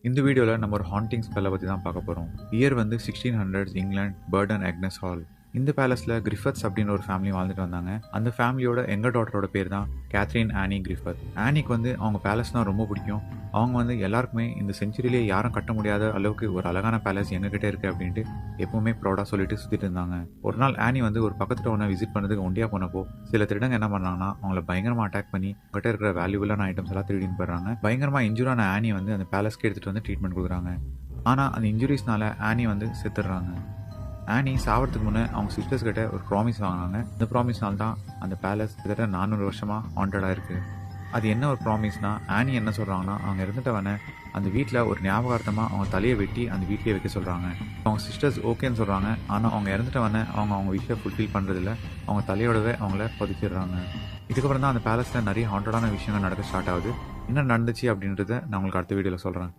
இந்த வீடியோல நம்ம ஒரு ஹாண்டிங் ஸ்பெல்ல பத்தி தான் பார்க்க போறோம். இயர் வந்து 1600s England, Burton Agnes hall. இந்த பேலஸ்ல கிரிஃபத்ஸ் அப்படின்னு ஒரு ஃபேமிலி வாழ்ந்துட்டு வந்தாங்க. அந்த ஃபேமிலியோட எங்கர் டாட்டரோட பேர் தான் கேத்ரின் ஆனி கிரிஃபத். ஆனிக்கு வந்து அவங்க பேலஸ்னா ரொம்ப பிடிக்கும். அவங்க வந்து எல்லாருக்குமே இந்த செஞ்சுரியிலே யாரும் கட்ட முடியாத அளவுக்கு ஒரு அழகான பேலஸ் எங்ககிட்ட இருக்கு அப்படின்ட்டு எப்பவுமே ப்ரௌடா சொல்லிட்டு சுத்திட்டு இருந்தாங்க. ஒரு நாள் ஆனி வந்து ஒரு பக்கத்து டவுனை விசிட் பண்ணதுக்கு ஒண்டியா போனப்போ சில திருடங்க என்ன பண்ணாங்கன்னா அவங்கள பயங்கரமா அட்டாக் பண்ணி கிட்ட இருக்கிற வேல்யூபிளான ஐட்டம்ஸ் எல்லாம் திருடின்னு போயிடுறாங்க. பயங்கரமா இன்ஜூரான ஆனி வந்து அந்த பேலஸ்க்கு எடுத்துட்டு வந்து ட்ரீட்மெண்ட் கொடுக்குறாங்க. ஆனா அந்த இன்ஜுரிஸ்னால ஆனி வந்து செத்துடுறாங்க. ஆனி சாவறதுக்கு முன்னே அவங்க சிஸ்டர்ஸ் கிட்ட ஒரு ப்ராமிஸ் வாங்கினாங்க. இந்த ப்ராமிஸ்னால தான் அந்த பேலஸ் கிட்டத்தட்ட 400 வருஷமா ஹாண்டடாக இருக்கு. அது என்ன ஒரு ப்ராமிஸ்னா, ஆனி என்ன சொல்றாங்கன்னா, அவங்க இருந்துட்டவன அந்த வீட்டில் ஒரு ஞாபகார்த்தமா அவங்க தலையை வெட்டி அந்த வீட்லயே வைக்க சொல்றாங்க. அவங்க சிஸ்டர்ஸ் ஓகேன்னு சொல்றாங்க. ஆனால் அவங்க இறந்துட்டவன அவங்க விஷய ஃபுல்ஃபில் பண்றதில்ல. அவங்க தலையோடவே அவங்கள புதைச்சிடுறாங்க. இதுக்கப்புறம் தான் அந்த பேலஸ்ல நிறைய ஹாண்டடான விஷயங்கள் நடக்க ஸ்டார்ட் ஆகுது. என்ன நடந்துச்சு அப்படின்றத நான் உங்களுக்கு அடுத்த வீடியோவில் சொல்றேன்.